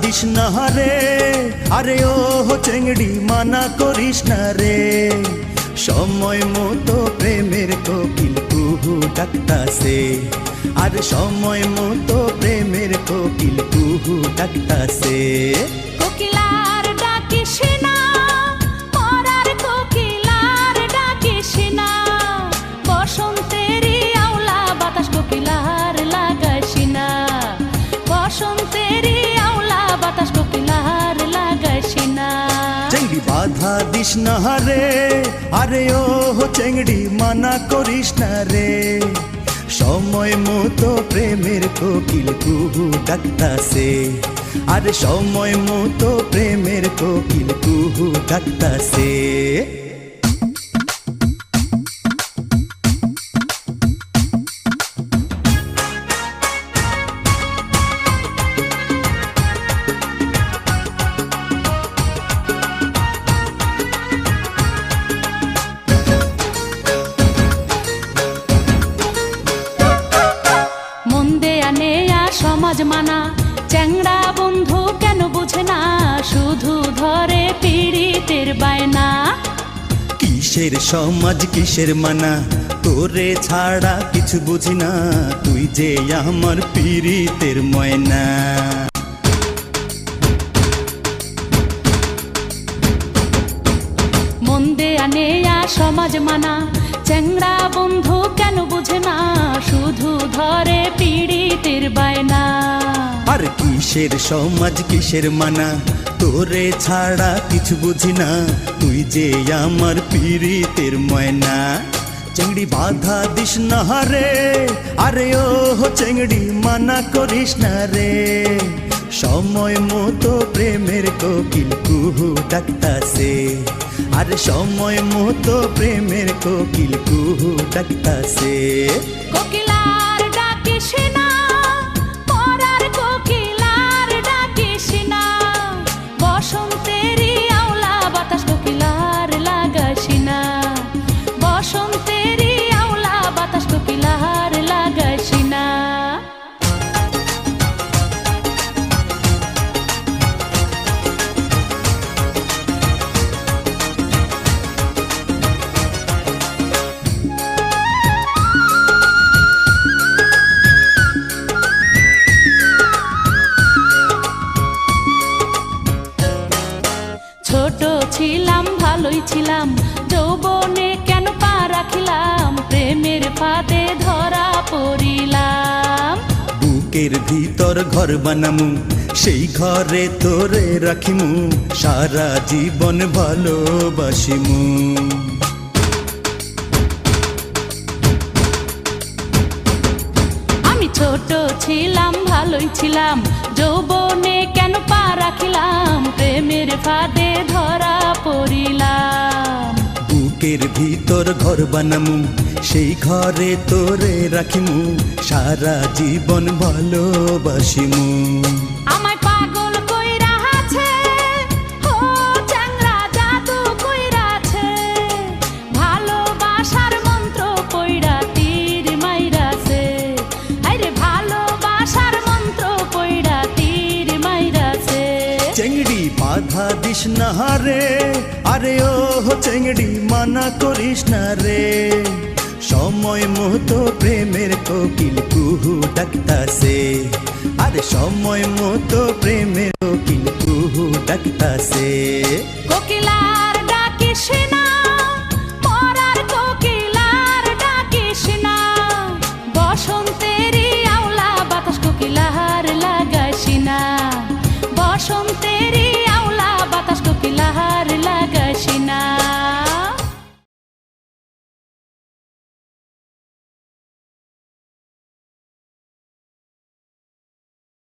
This না রে, আরে ও চেংড়ি মানা করিস না রে। সময় মতো প্রেমের কোকিল কুহু ডাকতাছে, আর সময় মতো প্রেমের কোকিল কুহু ডাকতাছে। কোকিলার ডাকিস না, মরার কোকিলার ডাকিস না, বসন্তেরই আওলা বাতাস কোকিলার লাগাইস না, বসন্তেরই আওলা বাতাস কোকিলার লাগাইস না। চেংড়ি বাধা দিস না রে, আরে ও চেংড়ি মানা করিস না রে। সময় মতো প্রেমের কোকিল কুহু ডাকতাছে, আর সময় মতো প্রেমের কোকিল কুহু ডাকতাছে। সমাজ মানা চ্যাংড়া বন্ধু কেন বুঝে না, শুধু ধরে পীড়িতের বায়না। কিসের সমাজ কিসের মানা, তোরে ছাড়া কিছু বুঝি না, তুই যে আমার পীড়িতের ময়না। মন দেয়া নেয়া সমাজ মানা চ্যাংড়া বন্ধু কেন বুঝে না, শুধু ধরে পীড়িতের বায়না। আর কিসের সমাজ কিসের মানা, তোরে ছাড়া কিছু বুঝি না, তুই যে আমার পীড়িতের ময়না। চেংড়ি বাধা দিস না রে, আরে ও চেংড়ি মানা করিস না রে। সময় মতো প্রেমের কোকিল কুহু ডাকতাছে, আর সময় মতো প্রেমের কোকিল কুহু ডাকতাছে। কোকিলার ডাকিস না, মরার কোকিলার ডাকিস না, বসন্তেরই আওলা বাতাস কোকিলার লাগাইস না, বসন্তেরই আওলা বাতাস কোকিলার লাগাইস না। ছোট ছিলাম ভালোই ছিলাম, যৌবনে কেন পা রাখিলাম, প্রেমের ফাঁদে ধরা পড়িলাম। বুকের ভিতর ঘর বানামু, সেই ঘরে তোরে রাখিমু, সারা জীবন ভালোবাসিমু। আমি ছোট ছিলাম ভালোই ছিলাম, যৌবনে কেন পা রাখিলাম, প্রেমের ফাঁদে ধরা পড়িলাম। বুকের ভিতর ঘর বানামু, সেই ঘরে তোরে রাখিমু, সারা জীবন ভালোবাসিমু। আমায় পাগল কইরা আছে, ও চ্যাংড়া জাদু কইরা আছে, ভালোবাসার মন্ত্র পইড়া তীর মাইরাছে, আরে ভালোবাসার মন্ত্র পইড়া তীর মাইরাছে। চেংড়ি বাধা দিস না রে, আরে ও চেংড়ি মানা করিস না রে। সময় মতো প্রেমের কোকিল কুহু ডাকতাছে, আরে সময় মতো প্রেমের কোকিল কুহু ডাকতাছে। কোকিলার ডাকিস না,